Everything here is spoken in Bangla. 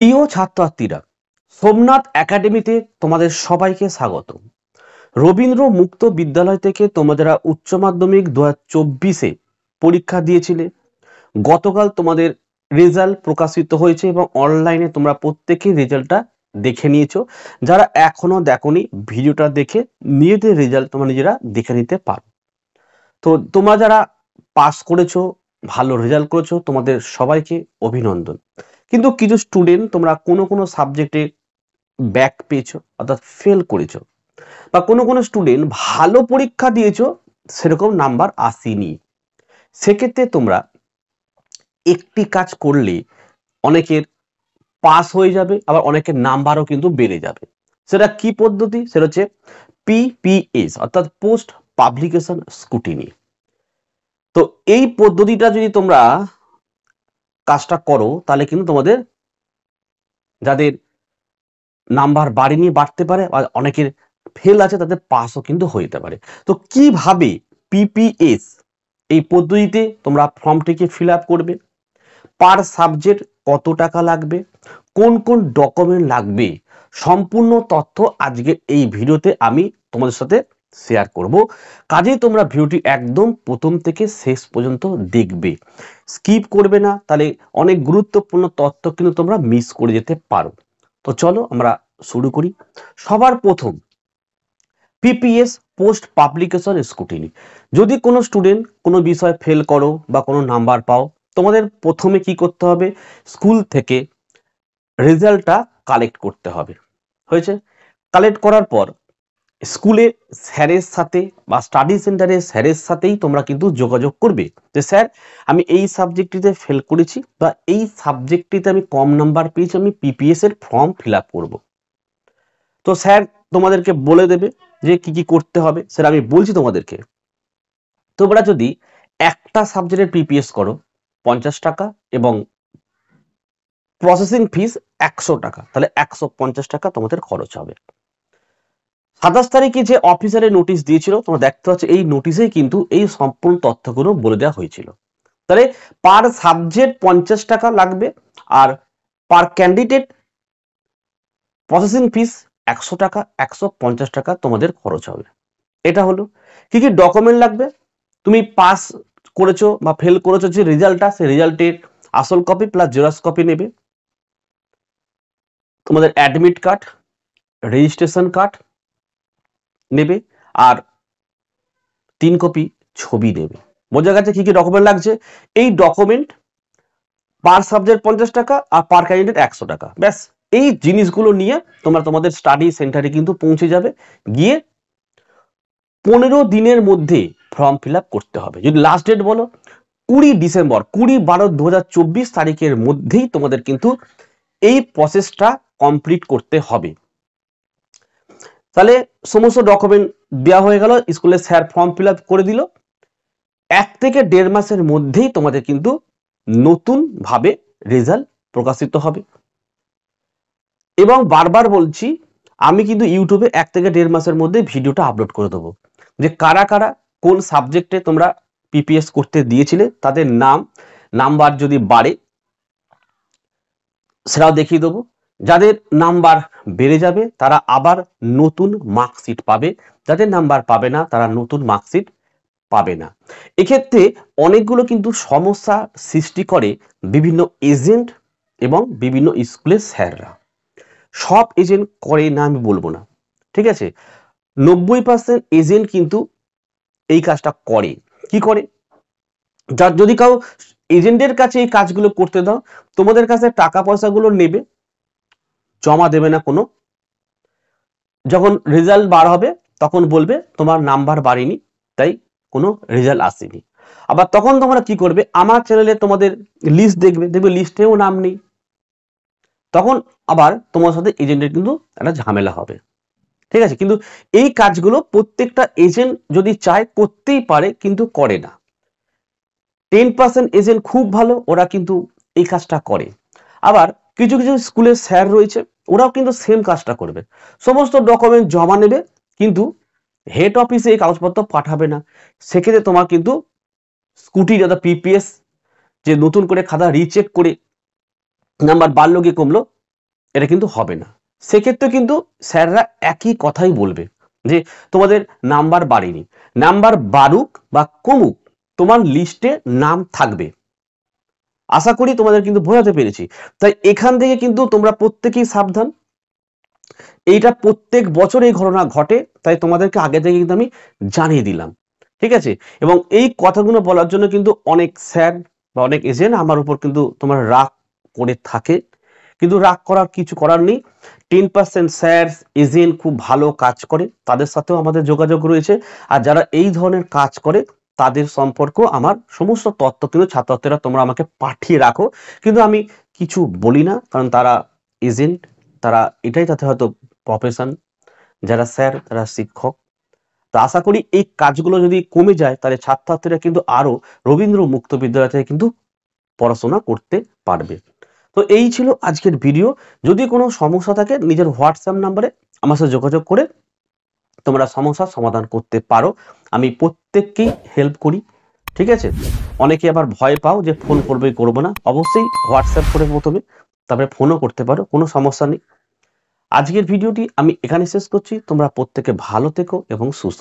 প্রিয় ছাত্রছাত্রীরা, সোমনাথ একাডেমিতে তোমাদের সবাইকে স্বাগত। রবীন্দ্র মুক্ত বিদ্যালয় থেকে তোমরা যারা উচ্চ মাধ্যমিক 2024-এ পরীক্ষা দিয়েছিলে, গতকাল তোমাদের রেজাল্ট প্রকাশিত হয়েছে এবং অনলাইনে তোমরা প্রত্যেকেই রেজাল্টটা দেখে নিয়েছো। যারা এখনো দেখোনি, ভিডিওটা দেখে নিজেদের রেজাল্ট তোমরা নিজেরা দেখে নিতে পারো। তো তোমরা যারা পাস করেছো, ভালো রেজাল্ট করেছো, তোমাদের সবাইকে অভিনন্দন। কিন্তু কিছু স্টুডেন্ট তোমরা কোনো সাবজেক্টে ব্যাক পেয়েছো, অর্থাৎ ফেল করেছো, বা কোনো স্টুডেন্ট ভালো পরীক্ষা দিয়েছো, সেরকম নাম্বার আসেনি। সেক্ষেত্রে তোমরা একটি কাজ করলে অনেকের পাস হয়ে যাবে, আবার অনেকের নাম্বারও কিন্তু বেড়ে যাবে। সেটা কি পদ্ধতি? সেটা হচ্ছে পিপিএস, অর্থাৎ পোস্ট পাবলিকেশন স্ক্রুটিনি। তো এই পদ্ধতিটা যদি তোমরা কাজটা করো, তাহলে কিন্তু তোমাদের যাদের নাম্বার বাড়েনি বাড়তে পারে, আর অনেকের ফেল আছে তাদের পাসও কিন্তু হইতে পারে। তো কিভাবে পিপিএস এই পদ্ধতিতে তোমরা ফর্মটিকে ফিল আপ করবে, পার সাবজেক্ট কত টাকা লাগবে, কোন কোন ডকুমেন্ট লাগবে, সম্পূর্ণ তথ্য আজকের এই ভিডিওতে আমি তোমাদের সাথে শেয়ার করব। কাজেই তোমরা ভিডিওটি একদম প্রথম থেকে শেষ পর্যন্ত দেখবে, স্কিপ করবে না, তাহলে অনেক গুরুত্বপূর্ণ তথ্য কিন্তু তোমরা মিস করে যেতে পারো। তো চলো আমরা শুরু করি। সবার প্রথম পিপিএস পোস্ট পাবলিকেশন স্ক্রুটিনি। যদি কোনো স্টুডেন্ট কোনো বিষয় ফেল করো বা কোনো নাম্বার পাও, তোমাদের প্রথমে কি করতে হবে? স্কুল থেকে রেজাল্টটা কালেক্ট করতে হবে। হয়েছে? কালেক্ট করার পর স্কুলে স্যারের সাথে বা স্টাডি সেন্টারের স্যারের সাথেই তোমরা কিন্তু যোগাযোগ করবে যে স্যার, আমি এই সাবজেক্টটিতে ফেল করেছি বা এই সাবজেক্টটিতে আমি কম নাম্বার পেয়েছি, আমি পিপিএস এর ফর্ম ফিল আপ করবো। তো স্যার তোমাদেরকে বলে দেবে যে কি কি করতে হবে। স্যার আমি বলছি তোমাদেরকে, তোমরা যদি একটা সাবজেক্টের পিপিএস করো 50 টাকা এবং প্রসেসিং ফিস 100 টাকা, তাহলে 150 টাকা তোমাদের খরচ হবে। 27 তারিখে যে অফিসারের নোটিশ দিয়েছিল, তোমরা দেখতে পাচ্ছ এই নোটিশেই কিন্তু এই সম্পূর্ণ তথ্যগুলো বলে দেওয়া হয়েছিল। তাহলে পার সাবজেক্ট 50 টাকা লাগবে, আর পার ক্যান্ডিডেট প্রসেসিং ফিস 100 টাকা, 150 টাকা তোমাদের খরচ হবে। এটা হলো। কি কি ডকুমেন্ট লাগবে? তুমি পাস করেছো বা ফেল করেছো যে রেজাল্টটা, সেই রেজাল্টের আসল কপি প্লাস জেরক্স কপি নেবে, তোমাদের অ্যাডমিট কার্ড, রেজিস্ট্রেশন কার্ড নেবে, আর 3 কপি ছবি নেবে। বোঝা গেছে কি কি ডকুমেন্ট লাগছে? এই ডকুমেন্ট পার সাবজেক্ট 50 টাকা আর পার ক্যান্ডিডেট 100 টাকা। ব্যাস, এই জিনিসগুলো নিয়ে তোমরা তোমাদের স্টাডি সেন্টারে কিন্তু পৌঁছে যাবে। গিয়ে 15 দিনের মধ্যে ফর্ম ফিল আপ করতে হবে। যদি লাস্ট ডেট বলো 20 ডিসেম্বর, 20/12/2024 তারিখের মধ্যেই তোমাদের কিন্তু এই প্রসেসটা কমপ্লিট করতে হবে। তাহলে সমস্ত ডকুমেন্ট দেওয়া হয়ে গেল, স্কুলের স্যার ফর্ম ফিল আপ করে দিল। 1 থেকে 1.5 মাসের মধ্যেই তোমাদের কিন্তু নতুন ভাবে রেজাল্ট প্রকাশিত হবে। এবং বারবার বলছি, আমি কিন্তু ইউটিউবে 1 থেকে 1.5 মাসের মধ্যে ভিডিওটা আপলোড করে দেবো, যে কারা কারা কোন সাবজেক্টে তোমরা পিপিএস করতে দিয়েছিলে, তাদের নাম নাম্বার যদি বাড়ে সেটাও দেখিয়ে দেবো। যাদের নাম্বার বেড়ে যাবে তারা আবার নতুন মার্কশিট পাবে, যাদের নাম্বার পাবে না তারা নতুন মার্কশিট পাবে না। এক্ষেত্রে অনেকগুলো কিন্তু সমস্যা সৃষ্টি করে বিভিন্ন এজেন্ট এবং বিভিন্ন স্কুলের স্যাররা। সব এজেন্ট করে না আমি বলবো না, ঠিক আছে? 90% এজেন্ট কিন্তু এই কাজটা করে। কি করে? যদি কাউ এজেন্টের কাছে এই কাজগুলো করতে দাও, তোমাদের কাছে টাকা পয়সাগুলো নেবে, জমা দেবে না কোনো। যখন রেজাল্ট বার হবে তখন বলবে তোমার নাম্বার বাড়েনি, তাই কোনো রেজাল্ট আসেনি। আবার তখন তোমরা কি করবে? আমার চ্যানেলে তোমাদের লিস্ট দেখবে, লিস্টেও নাম নেই। তখন আবার তোমার সাথে এজেন্টের কিন্তু একটা ঝামেলা হবে, ঠিক আছে? কিন্তু এই কাজগুলো প্রত্যেকটা এজেন্ট যদি চায় করতেই পারে, কিন্তু করে না। 10% এজেন্ট খুব ভালো, ওরা কিন্তু এই কাজটা করে। আবার কিছু কিছু স্কুলের স্যার রয়েছে, ওরাও কিন্তু সেম কাজটা করবে। সমস্ত ডকুমেন্ট জমা নেবে, কিন্তু হেড অফিসে এই কাগজপত্র পাঠাবে না। সেক্ষেত্রে তোমার কিন্তু স্কুটি যাতে পিপিএস যে নতুন করে খাতা রিচেক করে নাম্বার বাড়লো কি কমলো, এটা কিন্তু হবে না। সেক্ষেত্রে কিন্তু স্যাররা একই কথাই বলবে যে তোমাদের নাম্বার বাড়েনি, নাম্বার বাড়ুক বা কমুক তোমার লিস্টে নাম থাকবে। আশা করি তোমাদের কিন্তু বোঝাতে পেরেছি। তাই এখান থেকে কিন্তু তোমরা প্রত্যেকেই সাবধান। এইটা প্রত্যেক বছর এই ঘটনা ঘটে, তাই তোমাদেরকে আগে থেকে কিন্তু আমি জানিয়ে দিলাম, ঠিক আছে। এবং এই কথাগুলো বলার জন্য কিন্তু অনেক স্যার বা অনেক এজেন্ট আমার উপর কিন্তু তোমার রাগ করে থাকে, কিন্তু রাগ করার কিছু করার নেই। 10% স্যার এজেন্ট খুব ভালো কাজ করে, তাদের সাথেও আমাদের যোগাযোগ রয়েছে। আর যারা এই ধরনের কাজ করে তাদের সম্পর্ক আমার সমস্ত তথ্য কিন্তু ছাত্রছাত্রীরা তোমরা আমাকে পাঠিয়ে রাখো, কিন্তু আমি কিছু বলি না, কারণ তারা এজেন্ট, তারা এটাই তাতে হয়তো প্রফেশন, যারা স্যার তারা শিক্ষক। তো আশা করি এই কাজগুলো যদি কমে যায় তাহলে ছাত্রছাত্রীরা কিন্তু আরো রবীন্দ্র মুক্ত বিদ্যালয় থেকে কিন্তু পড়াশোনা করতে পারবে। তো এই ছিল আজকের ভিডিও। যদি কোনো সমস্যা থাকে নিজের হোয়াটসঅ্যাপ নাম্বারে আমার সাথে যোগাযোগ করে তোমরা সমস্যার সমাধান করতে পারো। আমি প্রত্যেককেই হেল্প করি, ঠিক আছে। অনেকে আবার ভয় পাও যে ফোন করবে করবো না, অবশ্যই হোয়াটসঅ্যাপ করে প্রথমে, তারপরে ফোনও করতে পারো, কোনো সমস্যা নেই। আজকের ভিডিওটি আমি এখানে শেষ করছি। তোমরা প্রত্যেকে ভালো থেকো এবং সুস্থ।